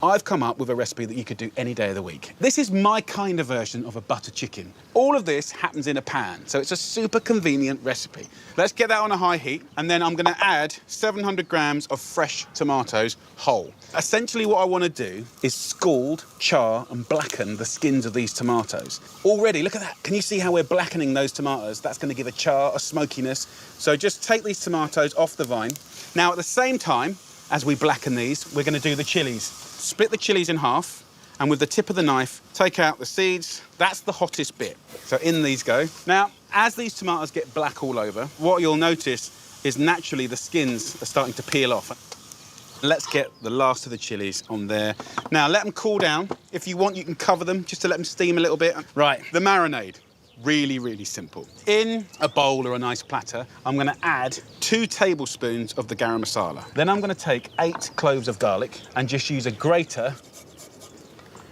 I've come up with a recipe that you could do any day of the week. This is my kind of version of a butter chicken. All of this happens in a pan, so it's a super convenient recipe. Let's get that on a high heat, and then I'm gonna add 700 grams of fresh tomatoes whole. Essentially what I wanna do is scald, char, and blacken the skins of these tomatoes. Already, look at that. Can you see how we're blackening those tomatoes? That's gonna give a char, a smokiness. So just take these tomatoes off the vine. Now, at the same time, as we blacken these, we're gonna do the chilies. Split the chilies in half, and with the tip of the knife, take out the seeds. That's the hottest bit. So in these go. Now, as these tomatoes get black all over, what you'll notice is naturally the skins are starting to peel off. Let's get the last of the chilies on there. Now, let them cool down. If you want, you can cover them just to let them steam a little bit. Right, the marinade. Really, really simple. In a bowl or a nice platter, I'm gonna add 2 tablespoons of the garam masala. Then I'm gonna take 8 cloves of garlic and just use a grater.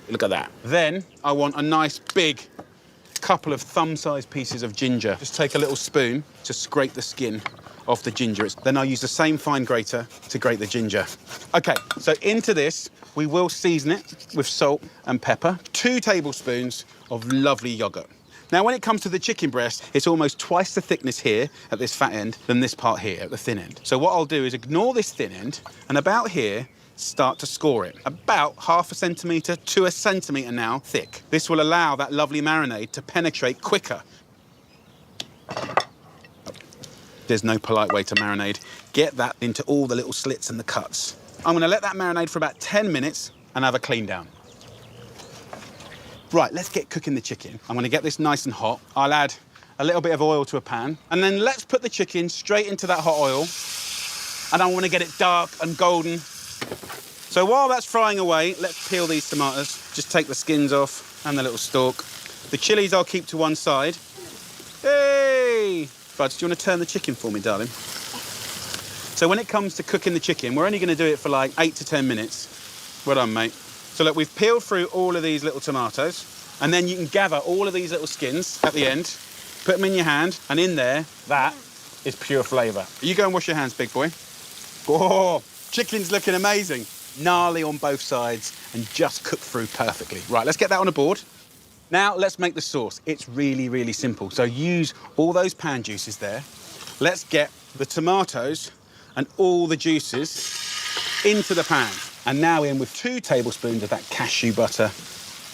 Look at that. Then I want a nice big couple of thumb-sized pieces of ginger. Just take a little spoon to scrape the skin off the ginger. Then I'll use the same fine grater to grate the ginger. Okay, so into this, we will season it with salt and pepper. 2 tablespoons of lovely yogurt. Now, when it comes to the chicken breast, it's almost twice the thickness here at this fat end than this part here at the thin end. So what I'll do is ignore this thin end and about here, start to score it. About 1/2 centimetre to 1 centimetre now thick. This will allow that lovely marinade to penetrate quicker. There's no polite way to marinade. Get that into all the little slits and the cuts. I'm gonna let that marinade for about 10 minutes and have a clean down. Right, let's get cooking the chicken. I'm gonna get this nice and hot. I'll add a little bit of oil to a pan, and then let's put the chicken straight into that hot oil. And I wanna get it dark and golden. So while that's frying away, let's peel these tomatoes. Just take the skins off and the little stalk. The chilies I'll keep to one side. Hey! Buds, do you wanna turn the chicken for me, darling? So when it comes to cooking the chicken, we're only gonna do it for like 8 to 10 minutes. Well done, mate. So look, we've peeled through all of these little tomatoes, and then you can gather all of these little skins at the end, put them in your hand, and in there, that is pure flavour. You go and wash your hands, big boy. Oh, chicken's looking amazing. Gnarly on both sides and just cooked through perfectly. Right, let's get that on a board. Now, let's make the sauce. It's really, really simple. So use all those pan juices there. Let's get the tomatoes and all the juices into the pan. And now in with 2 tablespoons of that cashew butter.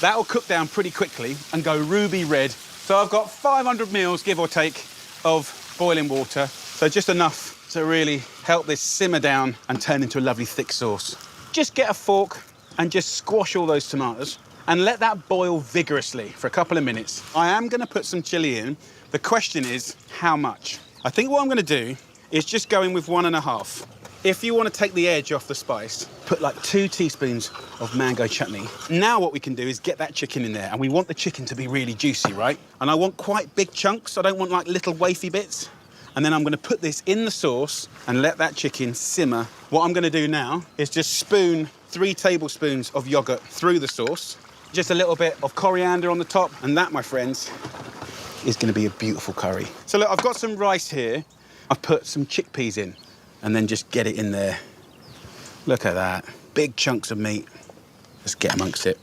That'll cook down pretty quickly and go ruby red. So I've got 500 mils, give or take, of boiling water. So just enough to really help this simmer down and turn into a lovely thick sauce. Just get a fork and just squash all those tomatoes and let that boil vigorously for a couple of minutes. I am gonna put some chili in. The question is, how much? I think what I'm gonna do is just go in with 1.5. If you want to take the edge off the spice, put like 2 teaspoons of mango chutney. Now what we can do is get that chicken in there, and we want the chicken to be really juicy, right? And I want quite big chunks. I don't want like little wafy bits. And then I'm going to put this in the sauce and let that chicken simmer. What I'm going to do now is just spoon 3 tablespoons of yogurt through the sauce. Just a little bit of coriander on the top, and that, my friends, is going to be a beautiful curry. So look, I've got some rice here. I've put some chickpeas in. And then just get it in there. Look at that. Big chunks of meat. Let's get amongst it.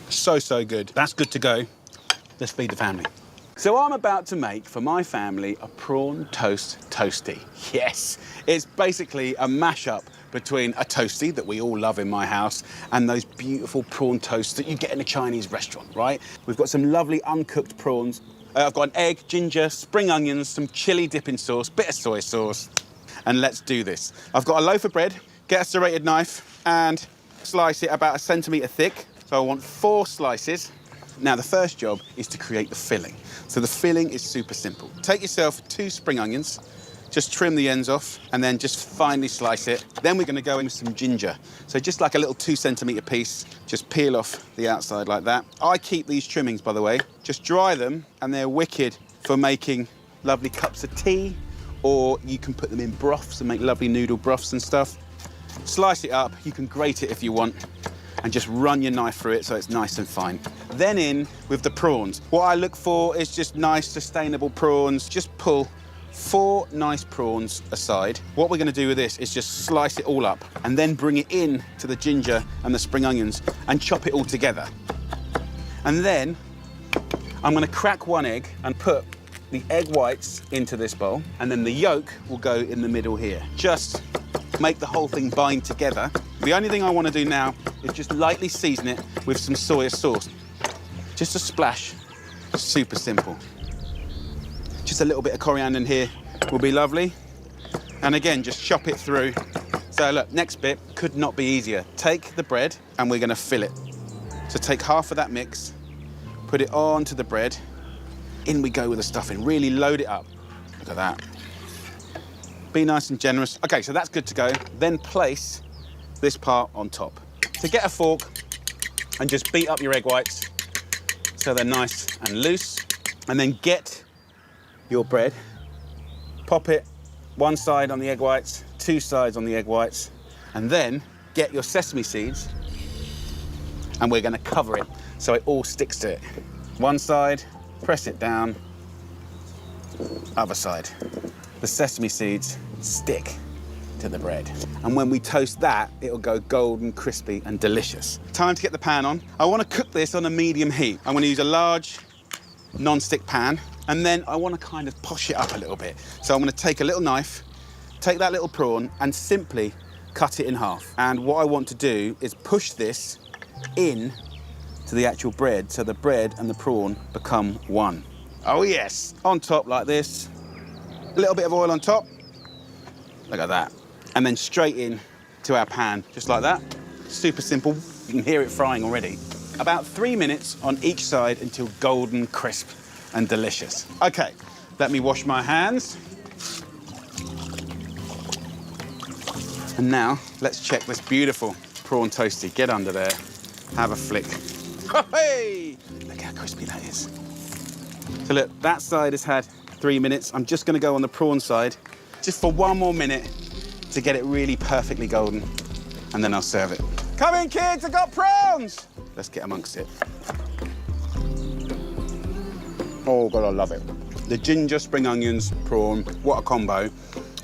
So, so good. That's good to go. Let's feed the family. So I'm about to make, for my family, a prawn toast toastie. Yes, it's basically a mashup between a toastie that we all love in my house and those beautiful prawn toasts that you get in a Chinese restaurant, right? We've got some lovely uncooked prawns. I've got an egg, ginger, spring onions, some chili dipping sauce, bit of soy sauce, and let's do this. I've got a loaf of bread, get a serrated knife, and slice it about 1 centimetre thick. So I want 4 slices. Now, the first job is to create the filling. So the filling is super simple. Take yourself 2 spring onions, just trim the ends off, and then just finely slice it. Then we're gonna go in with some ginger. So just like a little 2 centimetre piece, just peel off the outside like that. I keep these trimmings, by the way. Just dry them, and they're wicked for making lovely cups of tea, or you can put them in broths and make lovely noodle broths and stuff. Slice it up, you can grate it if you want, and just run your knife through it so it's nice and fine. Then in with the prawns. What I look for is just nice, sustainable prawns. Just pull 4 nice prawns aside. What we're gonna do with this is just slice it all up and then bring it in to the ginger and the spring onions and chop it all together. And then I'm gonna crack 1 egg and put the egg whites into this bowl, and then the yolk will go in the middle here. Just make the whole thing bind together. The only thing I wanna do now is just lightly season it with some soy sauce. Just a splash, super simple. Just a little bit of coriander in here will be lovely. And again, just chop it through. So look, next bit could not be easier. Take the bread and we're gonna fill it. So take half of that mix, put it onto the bread. In we go with the stuffing. Really load it up. Look at that. Be nice and generous. Okay, so that's good to go. Then place this part on top. So get a fork and just beat up your egg whites so they're nice and loose. And then get your bread, pop it 1 side on the egg whites, 2 sides on the egg whites, and then get your sesame seeds and we're gonna cover it so it all sticks to it. 1 side, press it down, other side. The sesame seeds stick to the bread. And when we toast that, it'll go golden, crispy, and delicious. Time to get the pan on. I wanna cook this on a medium heat. I'm gonna use a large non-stick pan, and then I wanna kind of posh it up a little bit. So I'm gonna take a little knife, take that little prawn, and simply cut it in half. And what I want to do is push this in to the actual bread, so the bread and the prawn become one. Oh yes, on top like this. A little bit of oil on top. Look at that. And then straight in to our pan, just like that. Super simple. You can hear it frying already. About 3 minutes on each side until golden, crisp, and delicious. Okay, let me wash my hands. And now, let's check this beautiful prawn toasty. Get under there, have a flick. Hey! Look how crispy that is. So look, that side has had 3 minutes. I'm just gonna go on the prawn side, just for 1 more minute to get it really perfectly golden, and then I'll serve it. Come in, kids, I got prawns! Let's get amongst it. Oh, God, I love it. The ginger, spring onions, prawn, what a combo.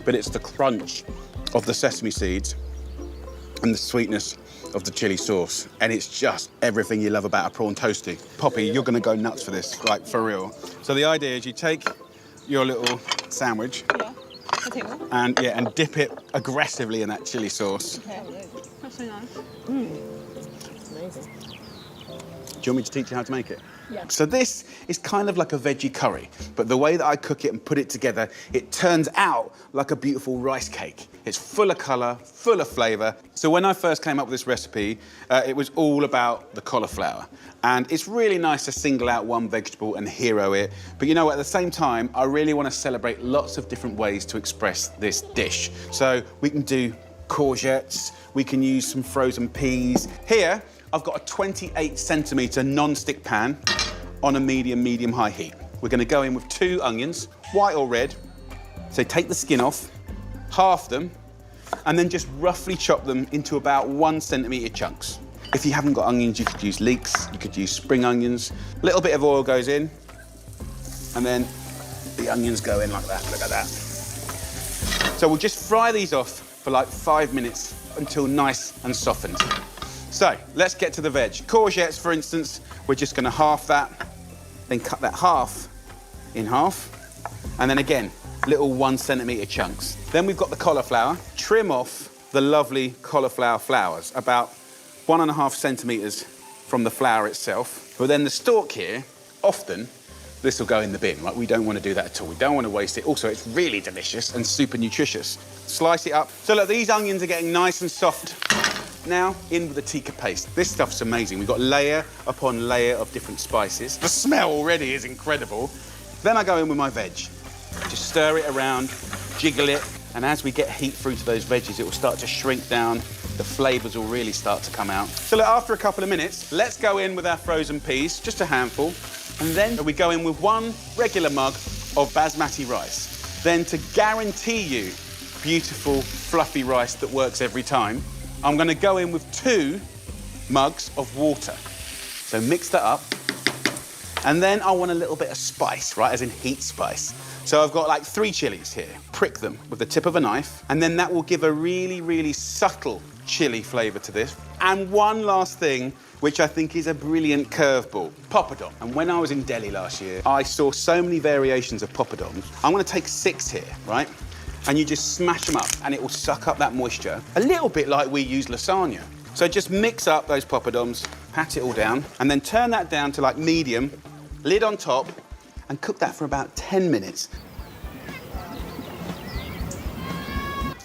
But it's the crunch of the sesame seeds and the sweetness of the chili sauce. And it's just everything you love about a prawn toasty. Poppy, you're gonna go nuts for this, like for real. So the idea is you take your little sandwich and dip it aggressively in that chili sauce. Okay. That's so nice. Amazing. Do you want me to teach you how to make it? Yeah. So this is kind of like a veggie curry, but the way that I cook it and put it together, it turns out like a beautiful rice cake. It's full of colour, full of flavour. So when I first came up with this recipe, it was all about the cauliflower. And it's really nice to single out one vegetable and hero it. But you know what, at the same time, I really want to celebrate lots of different ways to express this dish. So we can do courgettes, we can use some frozen peas. Here, I've got a 28cm non-stick pan on a medium-high heat. We're gonna go in with 2 onions, white or red. So take the skin off, half them, and then just roughly chop them into about 1cm chunks. If you haven't got onions, you could use leeks, you could use spring onions. A little bit of oil goes in, and then the onions go in like that, look at that. So we'll just fry these off for like 5 minutes until nice and softened. So let's get to the veg. Courgettes, for instance, we're just gonna half that, then cut that half in half, and then again, little 1cm chunks. Then we've got the cauliflower. Trim off the lovely cauliflower flowers, about 1.5 centimetres from the flower itself. But then the stalk here, often, this will go in the bin. Like, we don't want to do that at all. We don't want to waste it. Also, it's really delicious and super nutritious. Slice it up. So look, these onions are getting nice and soft. Now, in with the tikka paste. This stuff's amazing. We've got layer upon layer of different spices. The smell already is incredible. Then I go in with my veg. Just stir it around, jiggle it, and as we get heat through to those veggies, it will start to shrink down. The flavours will really start to come out. So look, after a couple of minutes, let's go in with our frozen peas, just a handful, and then we go in with 1 regular mug of basmati rice. Then, to guarantee you beautiful, fluffy rice that works every time, I'm gonna go in with 2 mugs of water. So mix that up, And then I want a little bit of spice, right, as in heat spice. So I've got like 3 chilies here. Prick them with the tip of a knife, and then that will give a really, really subtle chili flavour to this. And one last thing, which I think is a brilliant curveball, poppadom. And when I was in Delhi last year, I saw so many variations of poppadoms. I'm gonna take 6 here, right? And you just smash them up, and it will suck up that moisture, a little bit like we use lasagna. So just mix up those poppadoms, pat it all down, and then turn that down to like medium, lid on top, and cook that for about 10 minutes.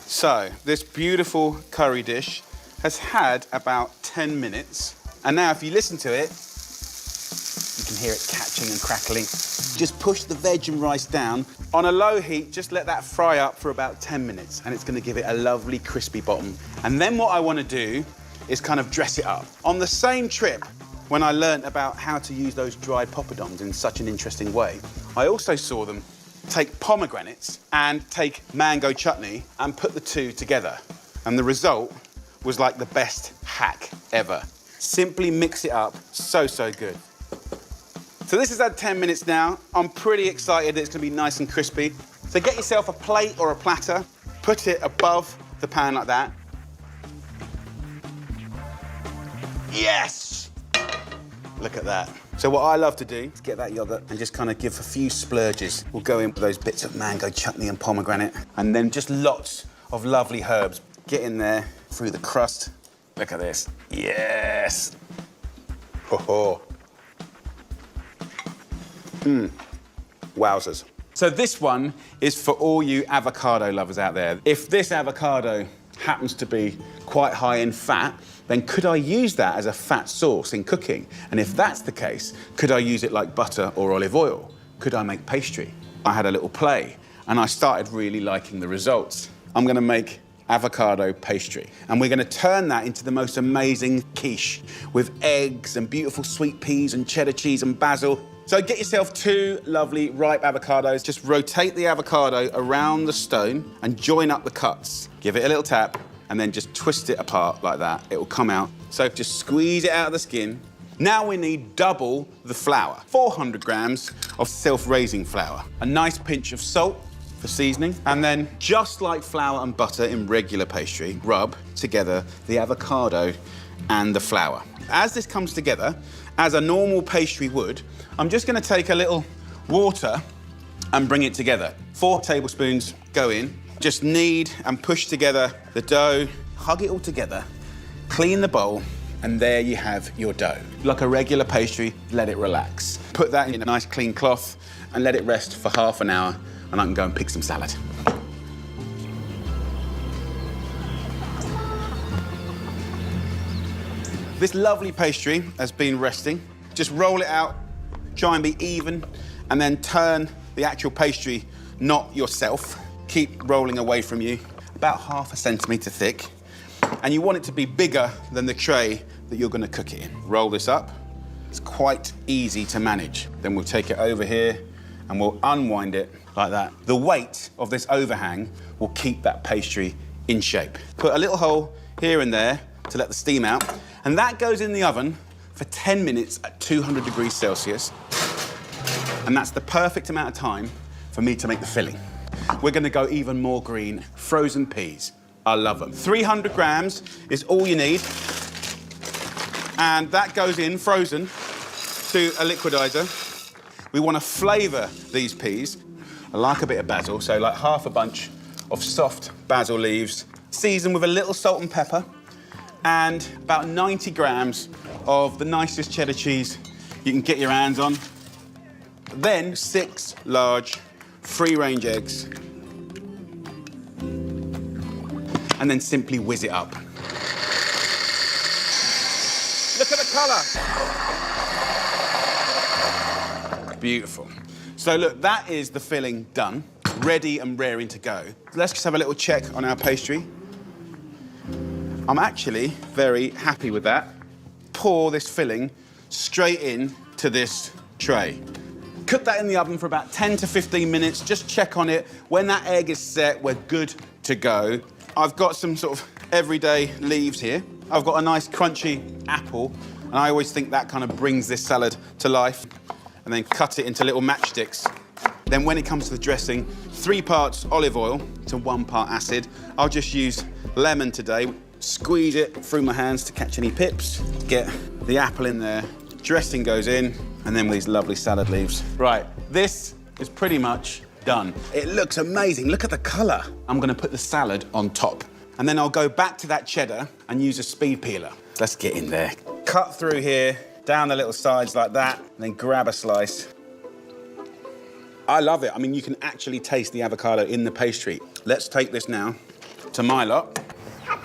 So this beautiful curry dish has had about 10 minutes. And now if you listen to it, you can hear it catching and crackling. Just push the veg and rice down. On a low heat, just let that fry up for about 10 minutes, and it's gonna give it a lovely crispy bottom. And then what I wanna do is kind of dress it up. On the same trip, when I learnt about how to use those dried poppadoms in such an interesting way, I also saw them take pomegranates and take mango chutney and put the two together. And the result was like the best hack ever. Simply mix it up, so good. So this has had 10 minutes now. I'm pretty excited that it's gonna be nice and crispy. So get yourself a plate or a platter, put it above the pan like that. Yes! Look at that. So what I love to do is get that yogurt and just kind of give a few splurges. We'll go in with those bits of mango chutney and pomegranate, and then just lots of lovely herbs. Get in there through the crust. Look at this. Yes! Ho ho. Wowzers. So this one is for all you avocado lovers out there. If this avocado happens to be quite high in fat, then could I use that as a fat source in cooking? And if that's the case, could I use it like butter or olive oil? Could I make pastry? I had a little play, and I started really liking the results. I'm gonna make avocado pastry, and we're gonna turn that into the most amazing quiche with eggs and beautiful sweet peas and cheddar cheese and basil. So get yourself 2 lovely ripe avocados. Just rotate the avocado around the stone and join up the cuts. Give it a little tap, and then just twist it apart like that. It will come out. So just squeeze it out of the skin. Now we need double the flour. 400 grams of self-raising flour. A nice pinch of salt for seasoning. And then, just like flour and butter in regular pastry, rub together the avocado and the flour. As this comes together, as a normal pastry would, I'm just gonna take a little water and bring it together. 4 tablespoons go in. Just knead and push together the dough, hug it all together, clean the bowl, and there you have your dough. Like a regular pastry, let it relax. Put that in a nice clean cloth and let it rest for half an hour, and I can go and pick some salad. This lovely pastry has been resting. Just roll it out, try and be even, and then turn the actual pastry, not yourself. Keep rolling away from you, about ½ a centimetre thick. And you want it to be bigger than the tray that you're gonna cook it in. Roll this up. It's quite easy to manage. Then we'll take it over here and we'll unwind it like that. The weight of this overhang will keep that pastry in shape. Put a little hole here and there to let the steam out. And that goes in the oven for 10 minutes at 200 degrees Celsius. And that's the perfect amount of time for me to make the filling. We're gonna go even more green, frozen peas. I love them. 300 grams is all you need. And that goes in frozen to a liquidizer. We wanna flavor these peas. I like a bit of basil, so like half a bunch of soft basil leaves. Season with a little salt and pepper, and about 90 grams of the nicest cheddar cheese you can get your hands on. Then 6 large free-range eggs, and then simply whiz it up. Look at the colour. Beautiful. So look, that is the filling done, ready and raring to go. Let's just have a little check on our pastry. I'm actually very happy with that. Pour this filling straight in to this tray. Cook that in the oven for about 10 to 15 minutes. Just check on it. When that egg is set, we're good to go. I've got some sort of everyday leaves here. I've got a nice crunchy apple, and I always think that kind of brings this salad to life. and then cut it into little matchsticks. Then when it comes to the dressing, 3 parts olive oil to 1 part acid. I'll just use lemon today. Squeeze it through my hands to catch any pips. Get the apple in there. Dressing goes in, and then with these lovely salad leaves. Right, this is pretty much done. It looks amazing. Look at the colour. I'm gonna put the salad on top. And then I'll go back to that cheddar and use a speed peeler. Let's get in there. Cut through here, down the little sides like that, and then grab a slice. I love it. I mean, you can actually taste the avocado in the pastry. Let's take this now to my lot. Mum,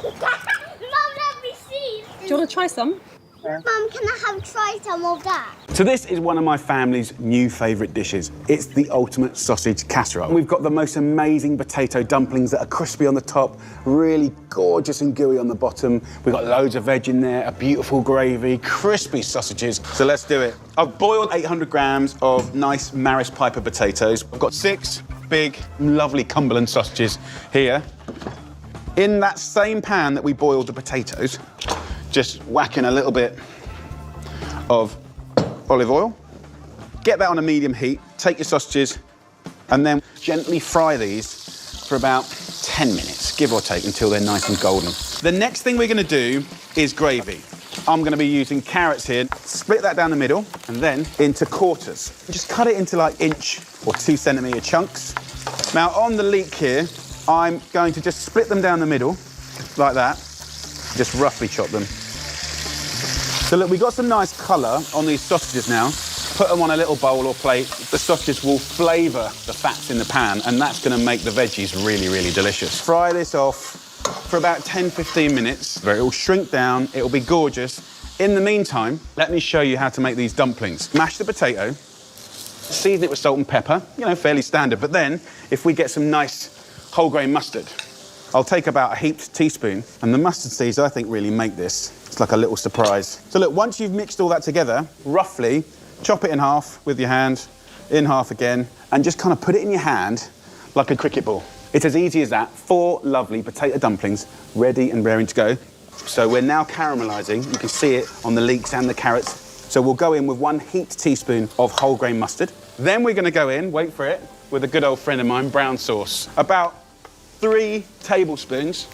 let me see. Do you want to try some? Mum, can I try some of that? So this is one of my family's new favourite dishes. It's the ultimate sausage casserole. We've got the most amazing potato dumplings that are crispy on the top, really gorgeous and gooey on the bottom. We've got loads of veg in there, a beautiful gravy, crispy sausages. So let's do it. I've boiled 800 grams of nice Maris Piper potatoes. I've got 6 big, lovely Cumberland sausages here. In that same pan that we boiled the potatoes, just whack in a little bit of olive oil. Get that on a medium heat, take your sausages, and then gently fry these for about 10 minutes, give or take, until they're nice and golden. The next thing we're gonna do is gravy. I'm gonna be using carrots here. Split that down the middle, and then into quarters. Just cut it into like 1 or 2 centimetre chunks. Now on the leek here, I'm going to just split them down the middle, like that. Just roughly chop them. So look, we've got some nice colour on these sausages now. Put them on a little bowl or plate. The sausages will flavour the fats in the pan, and that's going to make the veggies really, really delicious. Fry this off for about 10-15 minutes. It will shrink down, it will be gorgeous. In the meantime, let me show you how to make these dumplings. Mash the potato, season it with salt and pepper, you know, fairly standard. But then, if we get some nice whole grain mustard, I'll take about a heaped teaspoon, and the mustard seeds, I think, really make this. It's like a little surprise. So look, once you've mixed all that together, roughly, chop it in half with your hand, in half again, and just kind of put it in your hand like a cricket ball. It's as easy as that. 4 lovely potato dumplings, ready and raring to go. So we're now caramelising. You can see it on the leeks and the carrots. So we'll go in with 1 heaped teaspoon of whole grain mustard. Then we're going to go in, wait for it, with a good old friend of mine, brown sauce. About 3 tablespoons.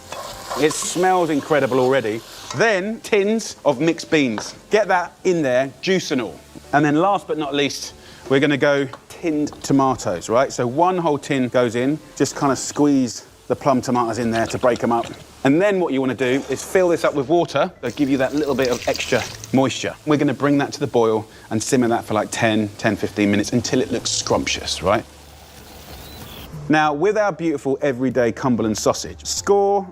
It smells incredible already. Then tins of mixed beans. Get that in there, juice and all. And then last but not least, we're gonna go tinned tomatoes, right? So 1 whole tin goes in, just kind of squeeze the plum tomatoes in there to break them up. And then what you wanna do is fill this up with water. That'll give you that little bit of extra moisture. We're gonna bring that to the boil and simmer that for like 10-15 minutes until it looks scrumptious, right? Now, with our beautiful everyday Cumberland sausage, score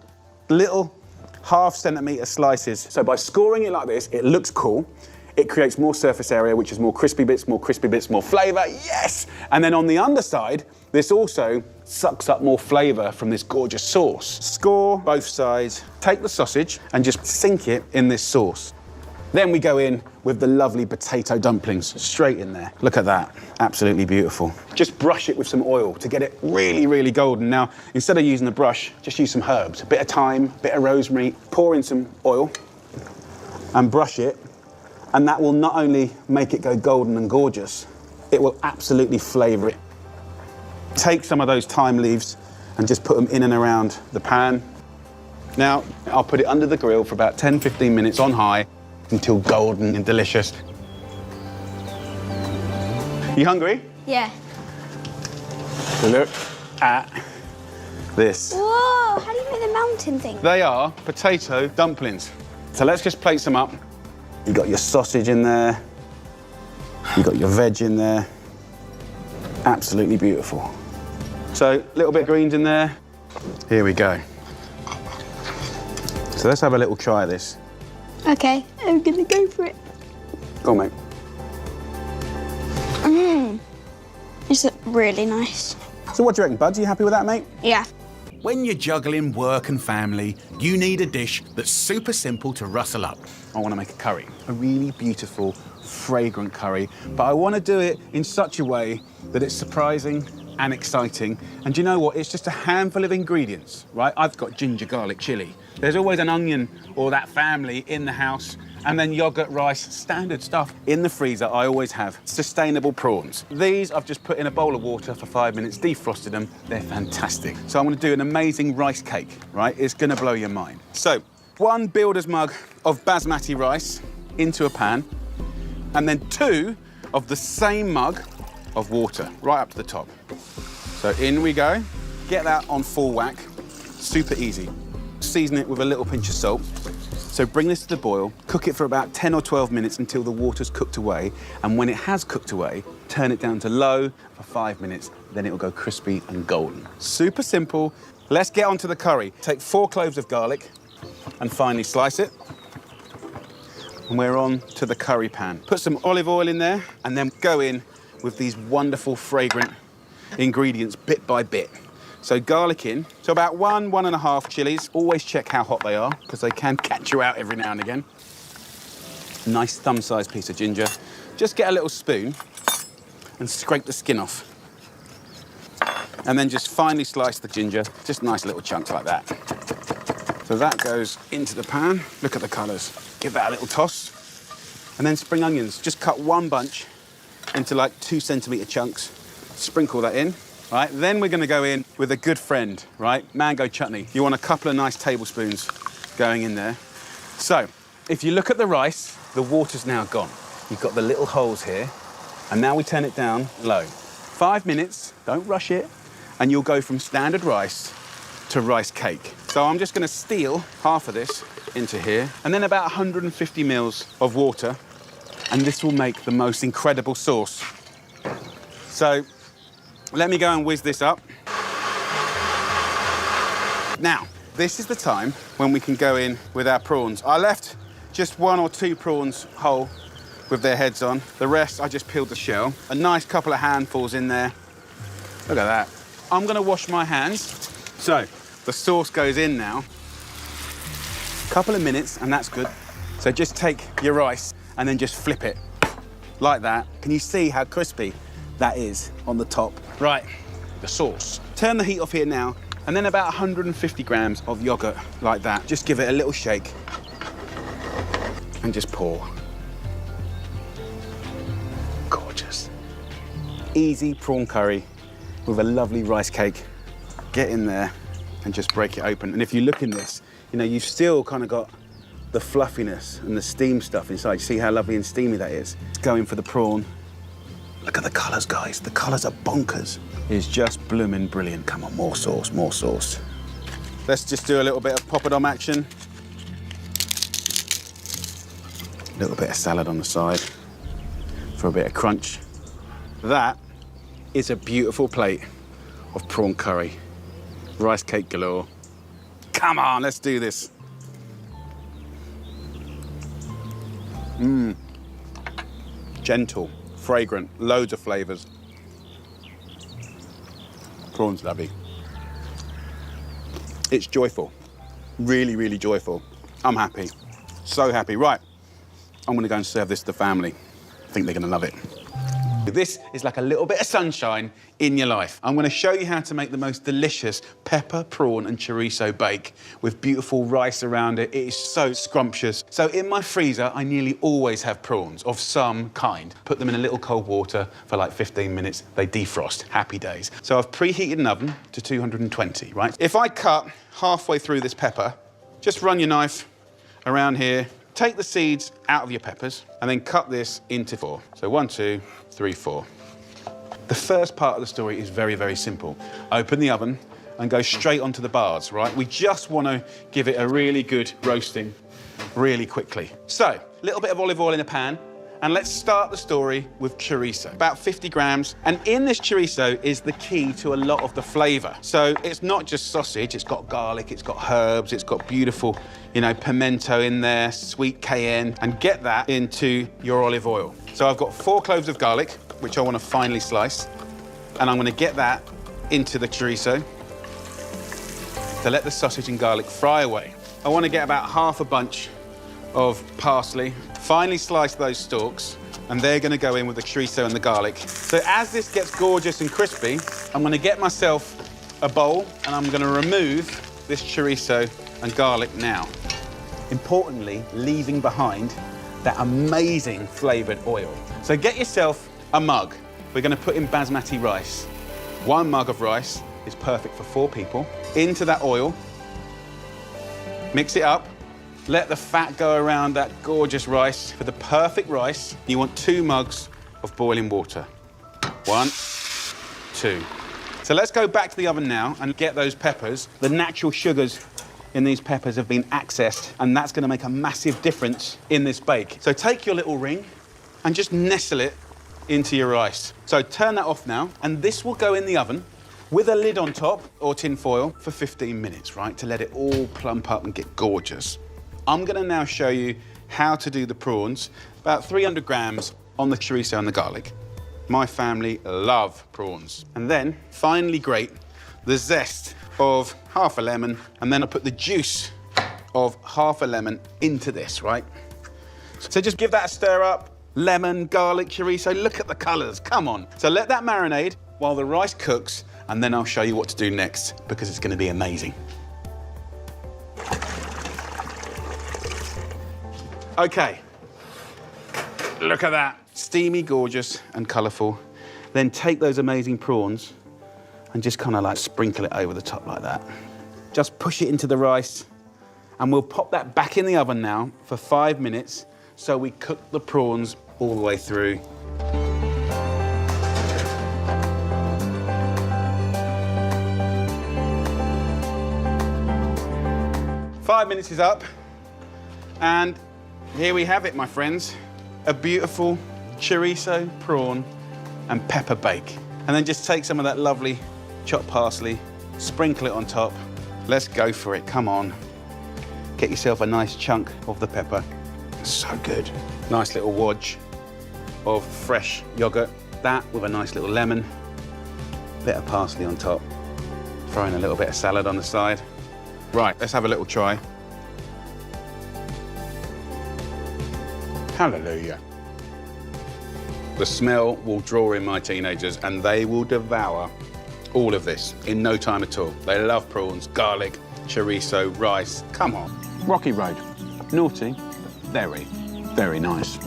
little half-centimetre slices. So by scoring it like this, it looks cool. It creates more surface area, which is more crispy bits, more flavour, yes! And then on the underside, this also sucks up more flavour from this gorgeous sauce. Score both sides, take the sausage and just sink it in this sauce. Then we go in with the lovely potato dumplings, straight in there. Look at that, absolutely beautiful. Just brush it with some oil to get it really, really golden. Now, instead of using the brush, just use some herbs. A bit of thyme, a bit of rosemary, pour in some oil and brush it. And that will not only make it go golden and gorgeous, it will absolutely flavour it. Take some of those thyme leaves and just put them in and around the pan. Now, I'll put it under the grill for about 10-15 minutes on high, until golden and delicious. You hungry? Yeah. Look at this. Whoa, how do you make the mountain thing? They are potato dumplings. So let's just plate some up. You got your sausage in there. You got your veg in there. Absolutely beautiful. So a little bit of greens in there. Here we go. So let's have a little try of this. Okay, I'm gonna go for it. Go on, mate. It's really nice. So what do you reckon, Buds? Are you happy with that, mate? Yeah. When you're juggling work and family, you need a dish that's super simple to rustle up. I want to make a curry, a really beautiful, fragrant curry, but I want to do it in such a way that it's surprising and exciting. And do you know what? It's just a handful of ingredients, right? I've got ginger garlic chili. There's always an onion or that family in the house, And then yogurt, rice, standard stuff. In the freezer, I always have sustainable prawns. These I've just put in a bowl of water for 5 minutes, defrosted them. They're fantastic. So I'm gonna do an amazing rice cake, right? It's gonna blow your mind. So 1 builder's mug of basmati rice into a pan, and then 2 of the same mug of water right up to the top. So in we go. Get that on full whack. Super easy. Season it with a little pinch of salt. So bring this to the boil, cook it for about 10 or 12 minutes until the water's cooked away. And when it has cooked away, turn it down to low for 5 minutes. Then it'll go crispy and golden. Super simple. Let's get onto the curry. Take 4 cloves of garlic and finely slice it. And we're on to the curry pan. Put some olive oil in there and then go in with these wonderful, fragrant ingredients bit by bit. So garlic in, so about 1.5 chilies. Always check how hot they are, because they can catch you out every now and again. Nice thumb-sized piece of ginger. Just get a little spoon and scrape the skin off. And then just finely slice the ginger, just nice little chunks like that. So that goes into the pan. Look at the colours. Give that a little toss. And then spring onions. Just cut 1 bunch into like 2-centimetre chunks. Sprinkle that in. Right, then we're gonna go in with a good friend, right? Mango chutney. You want a couple of nice tablespoons going in there. So, if you look at the rice, the water's now gone. You've got the little holes here, and now we turn it down low. 5 minutes, don't rush it, and you'll go from standard rice to rice cake. So I'm just gonna steal half of this into here, and then about 150 mils of water, and this will make the most incredible sauce. So, let me go and whiz this up. Now, this is the time when we can go in with our prawns. I left just 1 or 2 prawns whole with their heads on. The rest, I just peeled the shell. A nice couple of handfuls in there. Look at that. I'm gonna wash my hands. So, the sauce goes in now. Couple of minutes, and that's good. So just take your rice and then just flip it like that. Can you see how crispy that is on the top? Right, the sauce. Turn the heat off here now, and then about 150 grams of yogurt like that. Just give it a little shake and just pour. Gorgeous. Easy prawn curry with a lovely rice cake. Get in there and just break it open. And if you look in this, you know, you've still kind of got the fluffiness and the steam stuff inside. You see how lovely and steamy that is? Going for the prawn. Look at the colours, guys. The colours are bonkers. It's just blooming brilliant. Come on, more sauce, more sauce. Let's just do a little bit of poppadom action. A little bit of salad on the side for a bit of crunch. That is a beautiful plate of prawn curry. Rice cake galore. Come on, let's do this. Mmm. Gentle. Fragrant, loads of flavours. Prawn's lovely. It's joyful. Really, really joyful. I'm happy. So happy. Right, I'm gonna go and serve this to the family. I think they're gonna love it. This is like a little bit of sunshine in your life. I'm gonna show you how to make the most delicious pepper, prawn and chorizo bake with beautiful rice around it. It is so scrumptious. So in my freezer, I nearly always have prawns of some kind. Put them in a little cold water for like 15 minutes. They defrost. Happy days. So I've preheated an oven to 220, right? If I cut halfway through this pepper, just run your knife around here. Take the seeds out of your peppers and then cut this into 4. So 1, 2, 3, 4. The first part of the story is very, very simple. Open the oven and go straight onto the bars, right? We just want to give it a really good roasting really quickly. So, a little bit of olive oil in a pan, and let's start the story with chorizo. About 50 grams, and in this chorizo is the key to a lot of the flavour. So it's not just sausage, it's got garlic, it's got herbs, it's got beautiful, you know, pimento in there, sweet cayenne, and get that into your olive oil. So I've got 4 cloves of garlic, which I want to finely slice, and I'm going to get that into the chorizo to let the sausage and garlic fry away. I want to get about half a bunch of parsley, finely slice those stalks, and they're going to go in with the chorizo and the garlic. So as this gets gorgeous and crispy, I'm going to get myself a bowl, and I'm going to remove this chorizo and garlic now. importantly, leaving behind that amazing flavoured oil. So get yourself a mug. We're going to put in basmati rice. 1 mug of rice is perfect for 4 people. Into that oil, mix it up, let the fat go around that gorgeous rice. For the perfect rice, you want 2 mugs of boiling water. 1, 2. So let's go back to the oven now and get those peppers. The natural sugars in these peppers have been accessed, and that's going to make a massive difference in this bake. So take your little ring and just nestle it into your rice. So turn that off now, and this will go in the oven with a lid on top or tin foil for 15 minutes, right, to let it all plump up and get gorgeous. I'm going to now show you how to do the prawns, about 300 grams on the chorizo and the garlic. My family love prawns. And then finely grate the zest of half a lemon, and then I put the juice of half a lemon into this, right? So just give that a stir up. Lemon, garlic, chorizo, look at the colours, come on. So let that marinade while the rice cooks, and then I'll show you what to do next, because it's going to be amazing. Okay, look at that. Steamy, gorgeous, and colourful. Then take those amazing prawns and just kind of like sprinkle it over the top like that. Just push it into the rice, and we'll pop that back in the oven now for 5 minutes, so we cook the prawns all the way through. Five minutes is up, and here we have it, my friends. A beautiful chorizo, prawn, and pepper bake. And then just take some of that lovely chopped parsley, sprinkle it on top. Let's go for it, come on. Get yourself a nice chunk of the pepper. So good. Nice little wodge of fresh yogurt. That with a nice little lemon, bit of parsley on top. Throw in a little bit of salad on the side. Right, let's have a little try. Hallelujah. The smell will draw in my teenagers, and they will devour all of this in no time at all. They love prawns, garlic, chorizo, rice. Come on. Rocky Road. Naughty, very, very nice.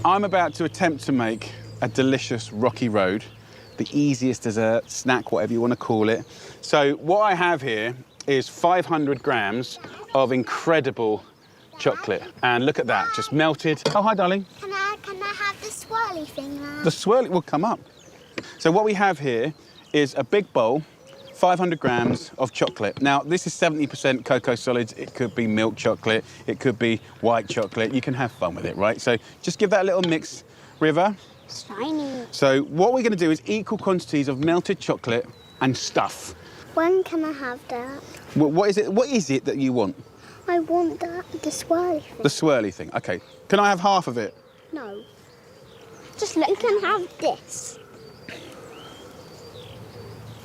I'm about to attempt to make a delicious Rocky Road, the easiest dessert, snack, whatever you want to call it. So what I have here is 500 grams of incredible chocolate. And look at that, just melted. Oh, hi, darling. Can I have the swirly thing now? The swirly will come up. So what we have here is a big bowl, 500 grams of chocolate. Now, this is 70% cocoa solids. It could be milk chocolate. It could be white chocolate. You can have fun with it, right? So just give that a little mix, River. Shiny. So what we're going to do is equal quantities of melted chocolate and stuff. When can I have that? What is it that you want? I want the swirly thing. The swirly thing. OK. Can I have half of it? No. Just let you can have this.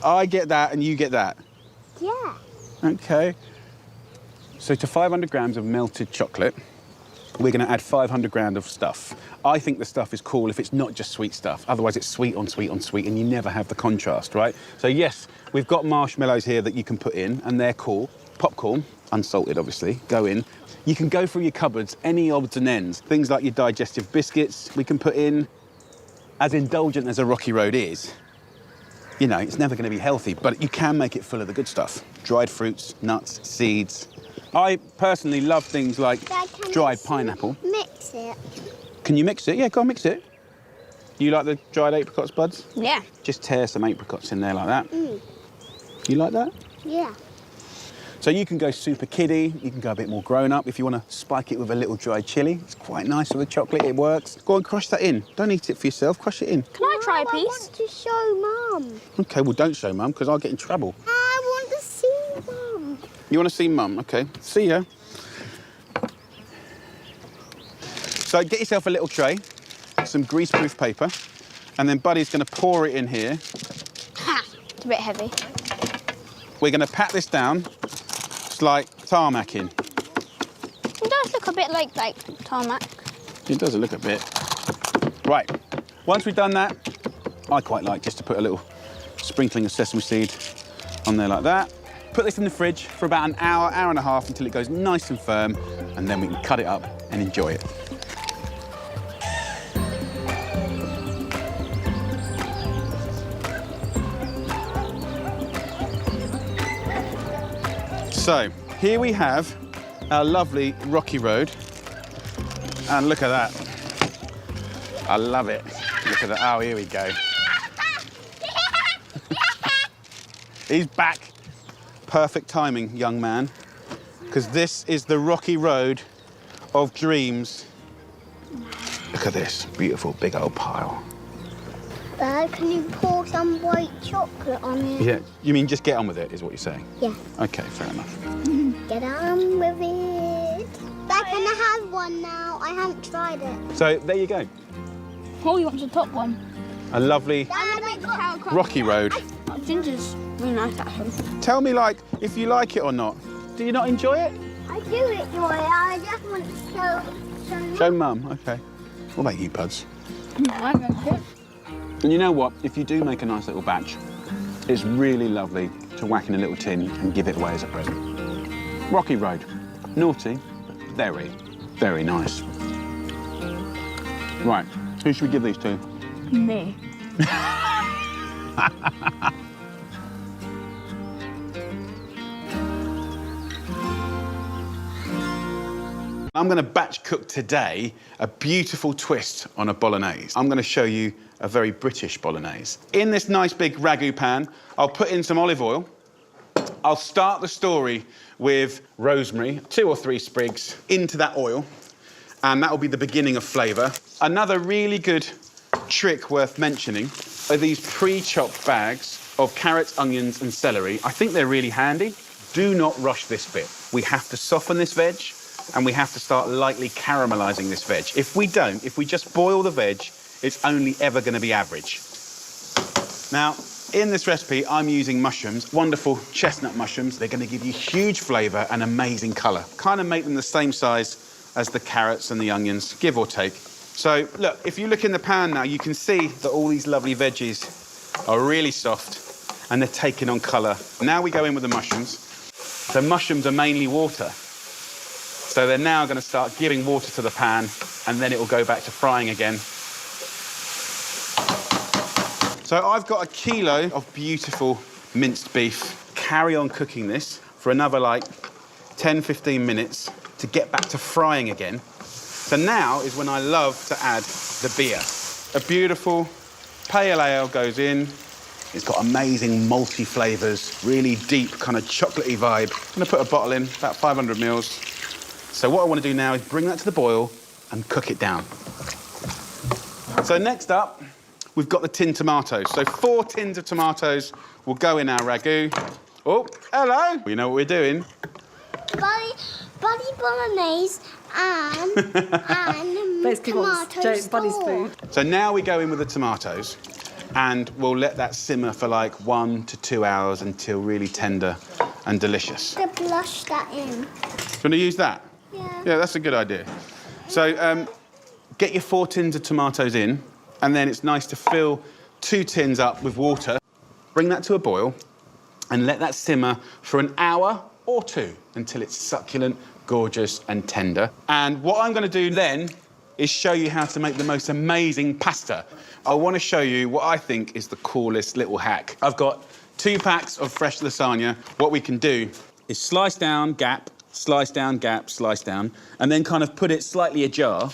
I get that and you get that? Yeah. OK. So to 500 grams of melted chocolate, we're going to add 500 grams of stuff. I think the stuff is cool if it's not just sweet stuff. Otherwise, it's sweet on sweet on sweet, and you never have the contrast, right? So yes, we've got marshmallows here that you can put in, and they're cool. Popcorn, unsalted, obviously, go in. You can go through your cupboards, any odds and ends. Things like your digestive biscuits we can put in. As indulgent as a Rocky Road is, you know, it's never going to be healthy, but you can make it full of the good stuff. Dried fruits, nuts, seeds. I personally love things like Dad, dried pineapple. Mix it. Can you mix it? Yeah, go on, mix it. You like the dried apricots, buds? Yeah. Just tear some apricots in there like that. You like that? Yeah. So you can go super kiddie, you can go a bit more grown up. If you want to spike it with a little dried chilli, it's quite nice with the chocolate, it works. Go on, crush that in. Don't eat it for yourself, crush it in. Can I try a piece? I want to show Mum. OK, well, don't show Mum, because I'll get in trouble. I want to see Mum. You want to see Mum? OK, see ya. So get yourself a little tray, some greaseproof paper, and then Buddy's going to pour it in here. Ha! It's a bit heavy. We're going to pat this down, just like tarmacking. It does look a bit like tarmac. It does look a bit. Right, Once we've done that, I quite like just to put a little sprinkling of sesame seed on there like that. Put this in the fridge for about an hour, hour and a half until it goes nice and firm, and then we can cut it up and enjoy it. So, here we have our lovely rocky road. And look at that. I love it. Look at that. Oh, here we go. He's back. Perfect timing, young man. Because this is the rocky road of dreams. Look at this beautiful big old pile. Dad, can you pour some white chocolate on it? Yeah, you mean just get on with it, is what you're saying? Yeah. Okay, fair enough. Get on with it. Dad, can I have one now? I haven't tried it. So there you go. Oh, you want the top one? A lovely Dad, rocky road. Ginger's really nice actually. Tell me, like, if you like it or not. Do you not enjoy it? I do enjoy it. I just want to show Show Mum. Okay. What about you, Puds? I like it. And you know what? If you do make a nice little batch, it's really lovely to whack in a little tin and give it away as a present. Rocky road. Naughty, but very, very nice. Right. Who should we give these to? Me. I'm going to batch cook today a beautiful twist on a bolognese. I'm going to show you a very British bolognese. In this nice big ragu pan, I'll put in some olive oil. I'll start the story with rosemary, 2 or 3 sprigs into that oil, and that will be the beginning of flavour. Another really good trick worth mentioning are these pre-chopped bags of carrots, onions and celery. I think they're really handy. Do not rush this bit. We have to soften this veg, and we have to start lightly caramelising this veg. If we don't, if we just boil the veg, it's only ever going to be average. Now, in this recipe, I'm using mushrooms, wonderful chestnut mushrooms. They're going to give you huge flavour and amazing colour. Kind of make them the same size as the carrots and the onions, give or take. So, look, if you look in the pan now, you can see that all these lovely veggies are really soft and they're taking on colour. Now we go in with the mushrooms. So mushrooms are mainly water. So they're now going to start giving water to the pan, and then it will go back to frying again. So I've got a kilo of beautiful minced beef. Carry on cooking this for another, like, 10, 15 minutes to get back to frying again. So now is when I love to add the beer. A beautiful pale ale goes in. It's got amazing malty flavours, really deep kind of chocolatey vibe. I'm going to put a bottle in, about 500 mils. So what I want to do now is bring that to the boil and cook it down. So next up, we've got the tinned tomatoes. So 4 tins of tomatoes will go in our ragu. Oh, hello. You know what we're doing? Buddy bolognese and tomato Buddy's sauce. food. So now we go in with the tomatoes, and we'll let that simmer for like 1 to 2 hours until really tender and delicious. To blush that in. You want to use that? Yeah. Yeah, that's a good idea. So get your 4 tins of tomatoes in, and then it's nice to fill 2 tins up with water. Bring that to a boil and let that simmer for an hour or 2 until it's succulent, gorgeous and tender. And what I'm going to do then is show you how to make the most amazing pasta. I want to show you what I think is the coolest little hack. I've got 2 packs of fresh lasagna. What we can do is slice down, gap, slice down, gap, slice down, and then kind of put it slightly ajar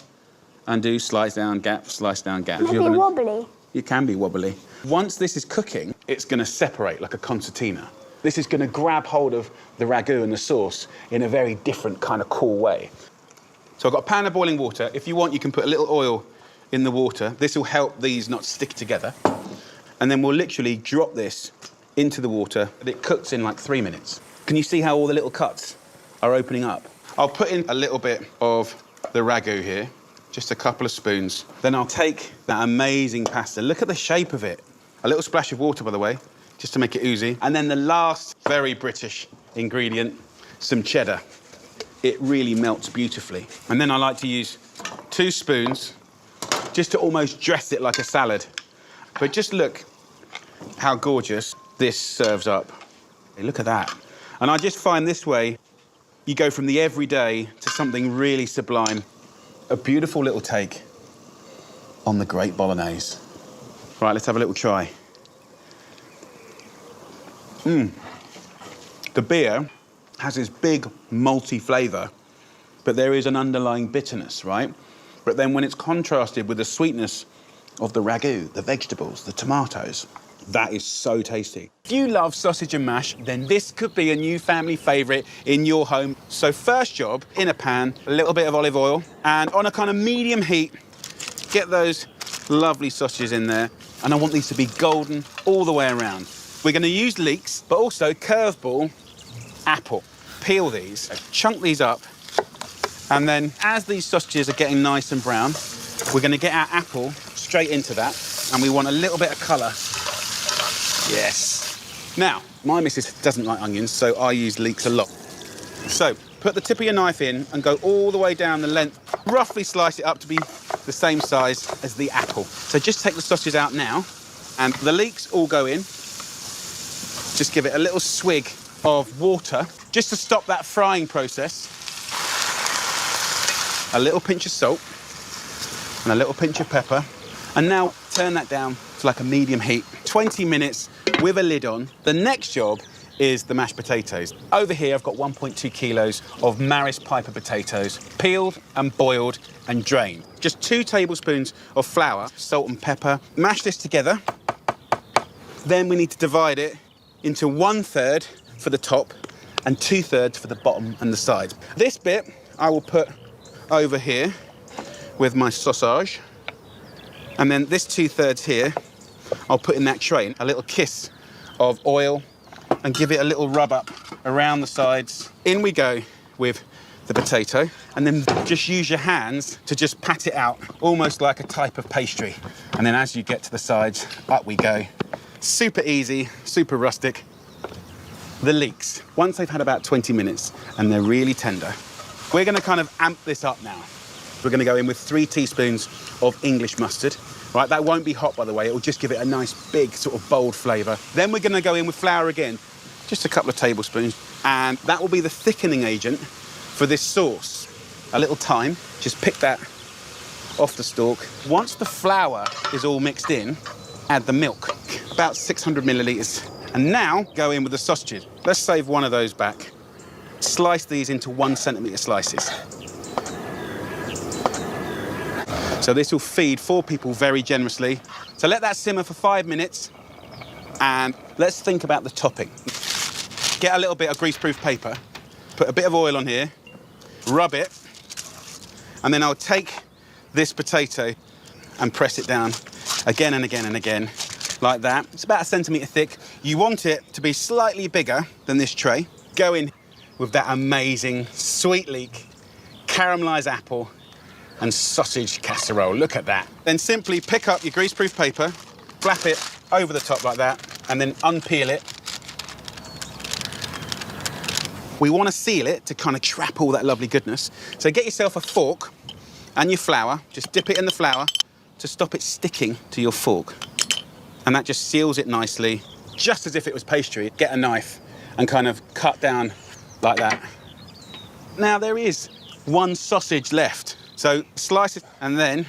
and do slice down, gap, slice down, gap. Maybe wobbly. It can be wobbly. Once this is cooking, it's going to separate like a concertina. This is going to grab hold of the ragu and the sauce in a very different kind of cool way. So I've got a pan of boiling water. If you want, you can put a little oil in the water. This will help these not stick together. And then we'll literally drop this into the water. It cooks in like 3 minutes. Can you see how all the little cuts are opening up? I'll put in a little bit of the ragu here, just a couple of spoons. Then I'll take that amazing pasta. Look at the shape of it. A little splash of water, by the way, just to make it oozy. And then the last very British ingredient, some cheddar. It really melts beautifully. And then I like to use 2 spoons just to almost dress it like a salad. But just look how gorgeous this serves up. Hey, look at that. And I just find this way, you go from the everyday to something really sublime. A beautiful little take on the great bolognese. Right, let's have a little try. The beer has this big malty flavour, but there is an underlying bitterness, right? But then when it's contrasted with the sweetness of the ragu, the vegetables, the tomatoes, that is so tasty. If you love sausage and mash, then this could be a new family favourite in your home. So first job, in a pan, a little bit of olive oil, and on a kind of medium heat, get those lovely sausages in there. And I want these to be golden all the way around. We're going to use leeks, but also curveball apple. Peel these, chunk these up, and then as these sausages are getting nice and brown, we're going to get our apple straight into that, and we want a little bit of colour. Yes. Now, my missus doesn't like onions, so I use leeks a lot. So, put the tip of your knife in and go all the way down the length. Roughly slice it up to be the same size as the apple. So just take the sausages out now, and the leeks all go in. Just give it a little swig of water, just to stop that frying process. A little pinch of salt, and a little pinch of pepper. And now turn that down to like a medium heat. 20 minutes with a lid on. The next job is the mashed potatoes. Over here, I've got 1.2 kilos of Maris Piper potatoes, peeled and boiled and drained. Just 2 tablespoons of flour, salt and pepper. Mash this together. Then we need to divide it into 1/3 for the top and 2/3 for the bottom and the sides. This bit I will put over here with my sausage. And then this 2/3 here, I'll put in that tray. A little kiss of oil and give it a little rub up around the sides. In we go with the potato, and then just use your hands to just pat it out, almost like a type of pastry. And then as you get to the sides, up we go. Super easy, super rustic. The leeks, once they've had about 20 minutes and they're really tender, we're gonna kind of amp this up now. We're gonna go in with 3 teaspoons of English mustard. Right, that won't be hot, by the way. It will just give it a nice, big, sort of bold flavour. Then we're gonna go in with flour again, just a couple of tablespoons, and that will be the thickening agent for this sauce. A little thyme, just pick that off the stalk. Once the flour is all mixed in, add the milk, about 600 millilitres. And now go in with the sausages. Let's save one of those back. Slice these into 1 centimetre slices. So this will feed 4 people very generously. So let that simmer for 5 minutes, and let's think about the topping. Get a little bit of greaseproof paper, put a bit of oil on here, rub it, and then I'll take this potato and press it down again and again and again, like that. It's about 1 centimetre thick. You want it to be slightly bigger than this tray. Go in with that amazing sweet leek, caramelised apple, and sausage casserole. Look at that. Then simply pick up your greaseproof paper, flap it over the top like that, and then unpeel it. We want to seal it to kind of trap all that lovely goodness. So get yourself a fork and your flour. Just dip it in the flour to stop it sticking to your fork. And that just seals it nicely, just as if it was pastry. Get a knife and kind of cut down like that. Now there is 1 sausage left. So slice it, and then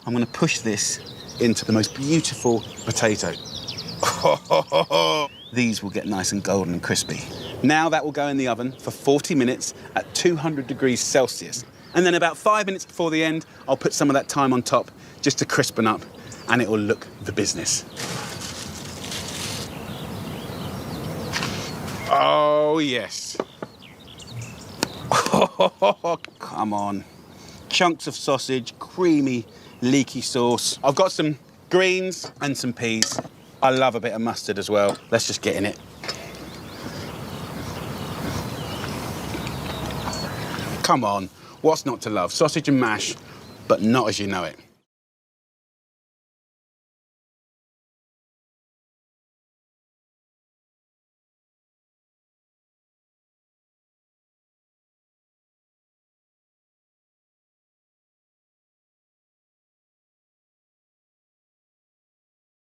I'm gonna push this into the most beautiful potato. These will get nice and golden and crispy. Now that will go in the oven for 40 minutes at 200 degrees Celsius. And then about 5 minutes before the end, I'll put some of that thyme on top just to crispen up, and it will look the business. Oh, yes. Come on. Chunks of sausage, creamy, leaky sauce. I've got some greens and some peas. I love a bit of mustard as well. Let's just get in it. Come on, what's not to love? Sausage and mash, but not as you know it.